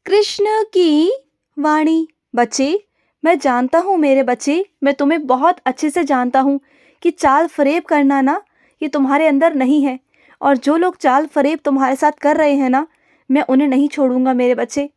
कृष्ण की वाणी। बच्चे, मैं जानता हूँ मेरे बच्चे, मैं तुम्हें बहुत अच्छे से जानता हूँ कि चाल फरेब करना ना ये तुम्हारे अंदर नहीं है। और जो लोग चाल फरेब तुम्हारे साथ कर रहे हैं ना, मैं उन्हें नहीं छोड़ूंगा मेरे बच्चे।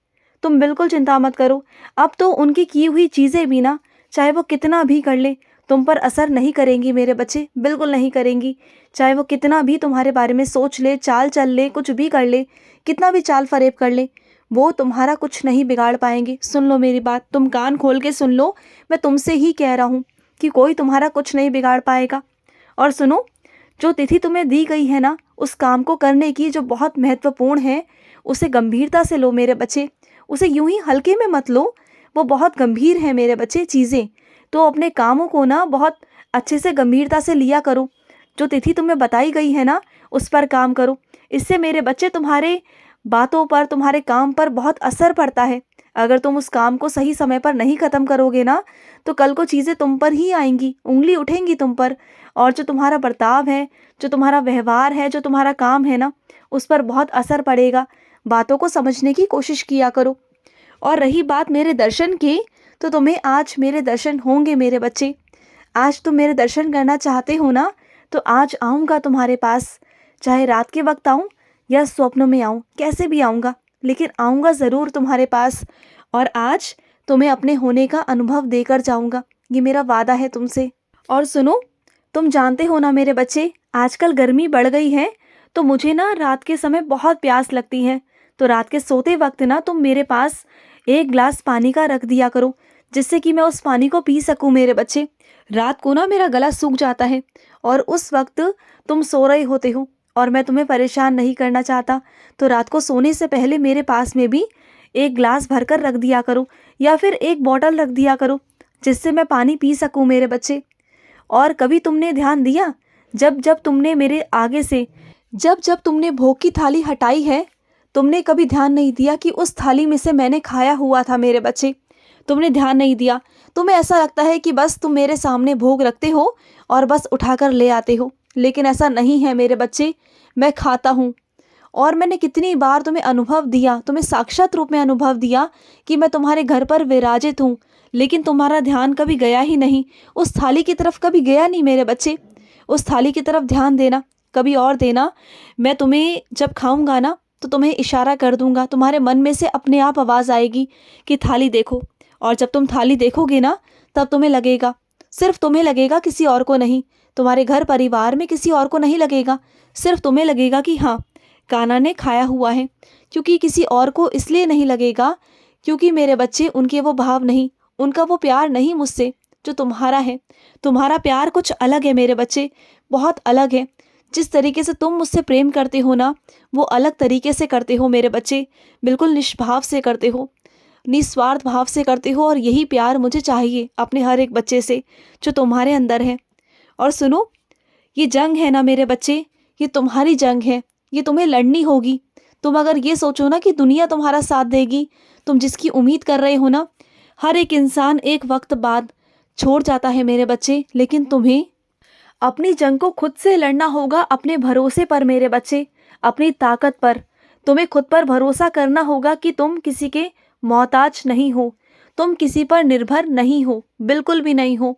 तुम बिल्कुल चिंता मत करो। अब तो उनकी की हुई चीज़ें भी ना, चाहे वो कितना भी कर ले, तुम पर असर नहीं करेंगी मेरे बच्चे, बिल्कुल नहीं करेंगी। चाहे वो कितना भी तुम्हारे बारे में सोच ले, चाल चल ले, कुछ भी कर ले, कितना भी चाल फरेब कर ले, वो तुम्हारा कुछ नहीं बिगाड़ पाएंगे। सुन लो मेरी बात, तुम कान खोल के सुन लो। मैं तुमसे ही कह रहा हूँ कि कोई तुम्हारा कुछ नहीं बिगाड़ पाएगा। और सुनो, जो तिथि तुम्हें दी गई है ना, उस काम को करने की जो बहुत महत्वपूर्ण है, उसे गंभीरता से लो मेरे बच्चे। उसे यूं ही हल्के में मत लो, वो बहुत गंभीर है मेरे बच्चे चीज़ें। तो अपने कामों को ना बहुत अच्छे से गंभीरता से लिया करो। जो तिथि तुम्हें बताई गई है ना, उस पर काम करो। इससे मेरे बच्चे तुम्हारे बातों पर, तुम्हारे काम पर बहुत असर पड़ता है। अगर तुम उस काम को सही समय पर नहीं ख़त्म करोगे ना, तो कल को चीज़ें तुम पर ही आएंगी, उंगली उठेंगी तुम पर। और जो तुम्हारा बर्ताव है, जो तुम्हारा व्यवहार है, जो तुम्हारा काम है ना, उस पर बहुत असर पड़ेगा। बातों को समझने की कोशिश किया करो। और रही बात मेरे दर्शन की, तो तुम्हें आज मेरे दर्शन होंगे मेरे बच्चे। आज तुम मेरे दर्शन करना चाहते हो ना, तो आज आऊँगा तुम्हारे पास। चाहे रात के वक्त आऊँ या स्वप्नों में आऊँ, कैसे भी आऊँगा, लेकिन आऊँगा ज़रूर तुम्हारे पास। और आज तुम्हें अपने होने का अनुभव देकर जाऊँगा, ये मेरा वादा है तुमसे। और सुनो, तुम जानते हो ना मेरे बच्चे, आजकल गर्मी बढ़ गई है, तो मुझे ना रात के समय बहुत प्यास लगती है। तो रात के सोते वक्त ना तुम मेरे पास एक गिलास पानी का रख दिया करो, जिससे कि मैं उस पानी को पी सकूं मेरे बच्चे। रात को ना मेरा गला सूख जाता है, और उस वक्त तुम सो रहे होते हो, और मैं तुम्हें परेशान नहीं करना चाहता। तो रात को सोने से पहले मेरे पास में भी एक गिलास भरकर रख दिया करो, या फिर एक बॉटल रख दिया करो, जिससे मैं पानी पी सकूं मेरे बच्चे। और कभी तुमने ध्यान दिया, जब जब तुमने मेरे आगे से, जब जब तुमने भोग की थाली हटाई है, तुमने कभी ध्यान नहीं दिया कि उस थाली में से मैंने खाया हुआ था मेरे बच्चे। तुमने ध्यान नहीं दिया। तुम्हें ऐसा लगता है कि बस तुम मेरे सामने भोग रखते हो और बस उठाकर ले आते हो, लेकिन ऐसा नहीं है मेरे बच्चे। मैं खाता हूँ। और मैंने कितनी बार तुम्हें अनुभव दिया, तुम्हें साक्षात रूप में अनुभव दिया कि मैं तुम्हारे घर पर विराजित हूँ, लेकिन तुम्हारा ध्यान कभी गया ही नहीं, उस थाली की तरफ कभी गया नहीं मेरे बच्चे। उस थाली की तरफ ध्यान देना, कभी और देना। मैं तुम्हें जब खाऊंगा ना, तो तुम्हें इशारा कर दूंगा, तुम्हारे मन में से अपने आप आवाज़ आएगी कि थाली देखो। और जब तुम थाली देखोगे ना, तब तुम्हें लगेगा, सिर्फ तुम्हें लगेगा, किसी और को नहीं। तुम्हारे घर परिवार में किसी और को नहीं लगेगा, सिर्फ तुम्हें लगेगा कि हाँ, कान्हा ने खाया हुआ है। क्योंकि किसी और को इसलिए नहीं लगेगा, क्योंकि मेरे बच्चे, उनके वो भाव नहीं, उनका वो प्यार नहीं मुझसे जो तुम्हारा है। तुम्हारा प्यार कुछ अलग है मेरे बच्चे, बहुत अलग है। जिस तरीके से तुम मुझसे प्रेम करते हो ना, वो अलग तरीके से करते हो मेरे बच्चे। बिल्कुल निष्भाव से करते हो, निस्वार्थ भाव से करते हो। और यही प्यार मुझे चाहिए अपने हर एक बच्चे से जो तुम्हारे अंदर है। और सुनो, ये जंग है ना मेरे बच्चे, ये तुम्हारी जंग है, ये तुम्हें लड़नी होगी। तुम अगर ये सोचो ना कि दुनिया तुम्हारा साथ देगी, तुम जिसकी उम्मीद कर रहे हो ना, हर एक इंसान एक वक्त बाद छोड़ जाता है मेरे बच्चे। लेकिन तुम्हें अपनी जंग को खुद से लड़ना होगा, अपने भरोसे पर मेरे बच्चे, अपनी ताकत पर। तुम्हें खुद पर भरोसा करना होगा कि तुम किसी के मोहताज नहीं हो, तुम किसी पर निर्भर नहीं हो, बिल्कुल भी नहीं हो।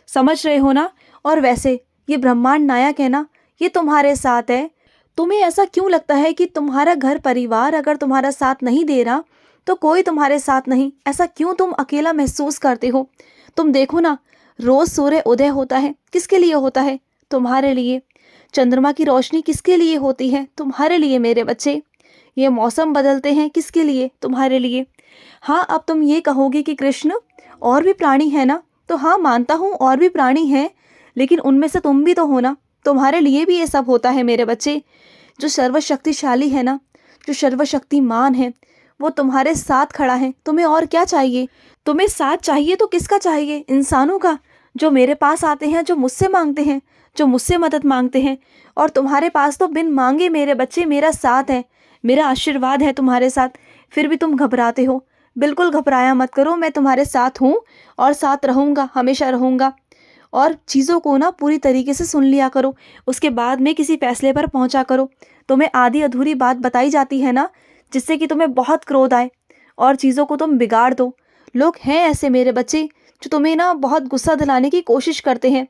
समझ रहे हो ना। और वैसे ये ब्रह्मांड नायक है ना, ये तुम्हारे साथ है। तुम्हें ऐसा क्यों लगता है कि तुम्हारा घर परिवार अगर तुम्हारा साथ नहीं दे रहा, तो कोई तुम्हारे साथ नहीं, ऐसा क्यों तुम अकेला महसूस करते हो? तुम देखो ना, रोज सूर्य उदय होता है, किसके लिए होता है? तुम्हारे लिए। चंद्रमा की रोशनी किसके लिए होती है? तुम्हारे लिए मेरे बच्चे। ये मौसम बदलते हैं, किसके लिए? तुम्हारे लिए। हाँ, अब तुम ये कहोगे कि कृष्ण, और भी प्राणी है ना, तो हाँ, मानता हूँ और भी प्राणी हैं, लेकिन उनमें से तुम भी तो हो ना, तुम्हारे लिए भी ये सब होता है मेरे बच्चे। जो सर्वशक्तिशाली है ना, जो सर्वशक्तिमान है, वो तुम्हारे साथ खड़ा है। तुम्हें और क्या चाहिए? तुम्हें साथ चाहिए तो किसका चाहिए? इंसानों का, जो मेरे पास आते हैं, जो मुझसे मांगते हैं, जो मुझसे मदद मांगते हैं। और तुम्हारे पास तो बिन मांगे मेरे बच्चे मेरा साथ है, मेरा आशीर्वाद है तुम्हारे साथ। फिर भी तुम घबराते हो। बिल्कुल घबराया मत करो, मैं तुम्हारे साथ हूँ और साथ रहूँगा, हमेशा रहूँगा। और चीज़ों को ना पूरी तरीके से सुन लिया करो, उसके बाद में किसी फैसले पर पहुंचा करो। तुम्हें आधी अधूरी बात बताई जाती है ना, जिससे कि तुम्हें बहुत क्रोध आए, और चीज़ों को तुम बिगाड़ दो। लोग हैं ऐसे मेरे बच्चे जो तुम्हें ना बहुत गुस्सा दिलाने की कोशिश करते हैं,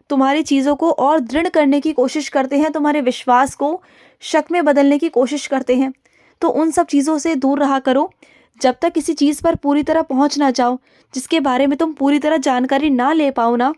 तुम्हारी चीज़ों को और दृढ़ करने की कोशिश करते हैं, तुम्हारे विश्वास को शक में बदलने की कोशिश करते हैं। तो उन सब चीज़ों से दूर रहा करो। जब तक किसी चीज़ पर पूरी तरह पहुंच ना जाओ, जिसके बारे में तुम पूरी तरह जानकारी ना ले पाओ ना,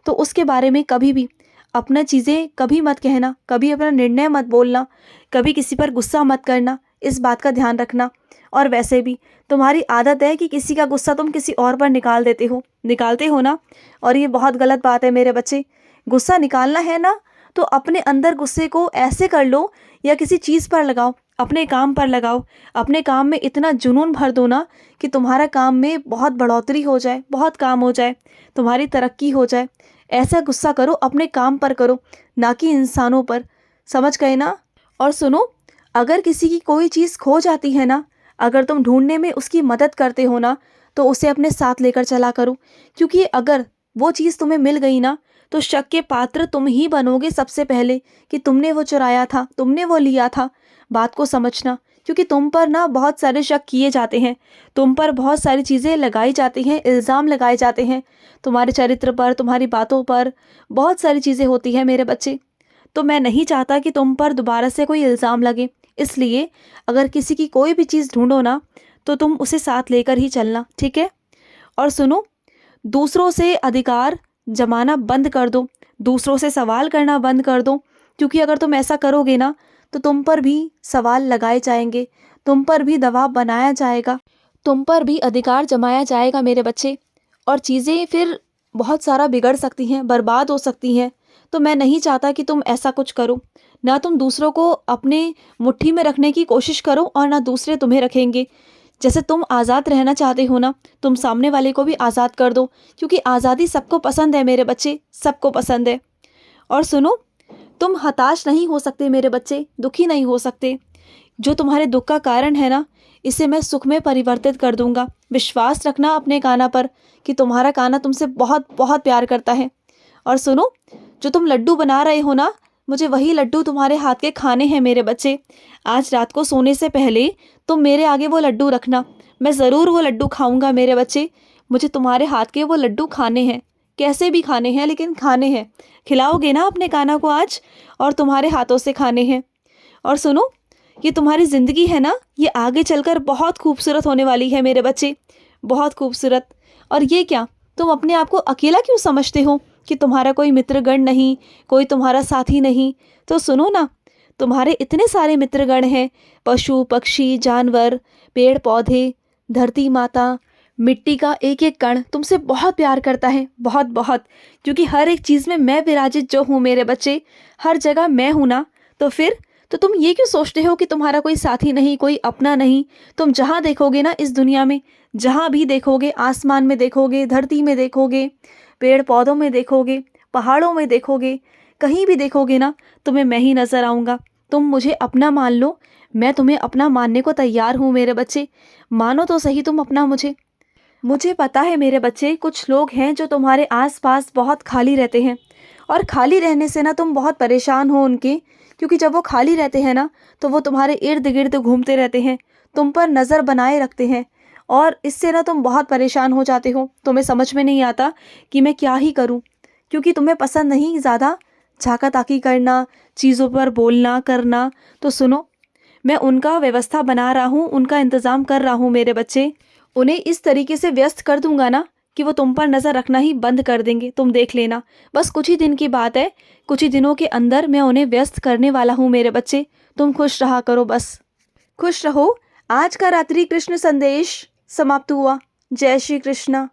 तो उसके बारे में कभी भी अपना चीज़ें कभी मत कहना, कभी अपना निर्णय मत बोलना, कभी किसी पर गुस्सा मत करना। इस बात का ध्यान रखना। और वैसे भी तुम्हारी आदत है कि किसी का गुस्सा तुम किसी और पर निकालते हो ना, और ये बहुत गलत बात है मेरे बच्चे। गुस्सा निकालना है ना, तो अपने अंदर गुस्से को ऐसे कर लो या किसी चीज़ पर लगाओ, अपने काम पर लगाओ। अपने काम में इतना जुनून भर दो ना कि तुम्हारा काम में बहुत बढ़ोतरी हो जाए, बहुत काम हो जाए, तुम्हारी तरक्की हो जाए। ऐसा गुस्सा करो, अपने काम पर करो, ना कि इंसानों पर। समझ गए ना? और सुनो, अगर किसी की कोई चीज़ खो जाती है ना, अगर तुम ढूंढने में उसकी मदद करते हो ना, तो उसे अपने साथ लेकर चला करो। क्योंकि अगर वो चीज़ तुम्हें मिल गई ना, तो शक के पात्र तुम ही बनोगे सबसे पहले कि तुमने वो चुराया था, तुमने वो लिया था। बात को समझना, क्योंकि तुम पर ना बहुत सारे शक किए जाते हैं, तुम पर बहुत सारी चीज़ें लगाई जाती हैं, इल्ज़ाम लगाए जाते हैं, तुम्हारे चरित्र पर, तुम्हारी बातों पर बहुत सारी चीज़ें होती हैं मेरे बच्चे। तो मैं नहीं चाहता कि तुम पर दोबारा से कोई इल्ज़ाम लगे। इसलिए अगर किसी की कोई भी चीज़ ढूंढो ना, तो तुम उसे साथ लेकर ही चलना, ठीक है? और सुनो, दूसरों से अधिकार जमाना बंद कर दो, दूसरों से सवाल करना बंद कर दो। क्योंकि अगर तुम ऐसा करोगे ना, तो तुम पर भी सवाल लगाए जाएंगे, तुम पर भी दबाव बनाया जाएगा, तुम पर भी अधिकार जमाया जाएगा मेरे बच्चे। और चीज़ें फिर बहुत सारा बिगड़ सकती हैं, बर्बाद हो सकती हैं। तो मैं नहीं चाहता कि तुम ऐसा कुछ करो। ना तुम दूसरों को अपने मुट्ठी में रखने की कोशिश करो और ना दूसरे तुम्हें रखेंगे। जैसे तुम आज़ाद रहना चाहते हो ना, तुम सामने वाले को भी आज़ाद कर दो। क्योंकि आज़ादी सबको पसंद है मेरे बच्चे, सबको पसंद है। और सुनो, तुम हताश नहीं हो सकते मेरे बच्चे, दुखी नहीं हो सकते। जो तुम्हारे दुख का कारण है ना, इसे मैं सुख में परिवर्तित कर दूंगा। विश्वास रखना अपने कान्हा पर कि तुम्हारा कान्हा तुमसे बहुत बहुत प्यार करता है। और सुनो, जो तुम लड्डू बना रहे हो ना, मुझे वही लड्डू तुम्हारे हाथ के खाने हैं मेरे बच्चे। आज रात को सोने से पहले तुम मेरे आगे वो लड्डू रखना, मैं ज़रूर वो लड्डू खाऊंगा मेरे बच्चे। मुझे तुम्हारे हाथ के वो लड्डू खाने हैं, कैसे भी खाने हैं, लेकिन खाने हैं। खिलाओगे ना अपने कान्हा को आज, और तुम्हारे हाथों से खाने हैं। और सुनो, ये तुम्हारी ज़िंदगी है ना, ये आगे चलकर बहुत खूबसूरत होने वाली है मेरे बच्चे, बहुत खूबसूरत। और ये क्या, तुम अपने आप को अकेला क्यों समझते हो कि तुम्हारा कोई मित्रगण नहीं, कोई तुम्हारा साथी नहीं? तो सुनो ना, तुम्हारे इतने सारे मित्रगण हैं, पशु पक्षी जानवर, पेड़ पौधे, धरती माता, मिट्टी का एक एक कण तुमसे बहुत प्यार करता है, बहुत बहुत। क्योंकि हर एक चीज़ में मैं विराजित जो हूँ मेरे बच्चे, हर जगह मैं हूँ ना। तो फिर तो तुम ये क्यों सोचते हो कि तुम्हारा कोई साथी नहीं, कोई अपना नहीं? तुम जहाँ देखोगे ना इस दुनिया में, जहाँ भी देखोगे, आसमान में देखोगे, धरती में देखोगे, पेड़ पौधों में देखोगे, पहाड़ों में देखोगे, कहीं भी देखोगे ना, तुम्हें मैं ही नज़र आऊँगा। तुम मुझे अपना मान लो, मैं तुम्हें अपना मानने को तैयार हूँ मेरे बच्चे। मानो तो सही तुम अपना मुझे। मुझे पता है मेरे बच्चे, कुछ लोग हैं जो तुम्हारे आसपास बहुत खाली रहते हैं, और खाली रहने से ना तुम बहुत परेशान हो उनके। क्योंकि जब वो खाली रहते हैं ना, तो वो तुम्हारे इर्द गिर्द घूमते रहते हैं, तुम पर नज़र बनाए रखते हैं, और इससे ना तुम बहुत परेशान हो जाते हो। तुम्हें समझ में नहीं आता कि मैं क्या ही करूं, क्योंकि तुम्हें पसंद नहीं ज़्यादा झाका ताकी करना, चीज़ों पर बोलना करना। तो सुनो, मैं उनका व्यवस्था बना रहा हूँ, उनका इंतज़ाम कर रहा हूँ मेरे बच्चे। उन्हें इस तरीके से व्यस्त कर दूंगा ना कि वो तुम पर नज़र रखना ही बंद कर देंगे, तुम देख लेना। बस कुछ ही दिन की बात है, कुछ ही दिनों के अंदर मैं उन्हें व्यस्त करने वाला हूँ मेरे बच्चे। तुम खुश रहा करो, बस खुश रहो। आज का रात्रि कृष्ण संदेश समाप्त हुआ। जय श्री कृष्ण।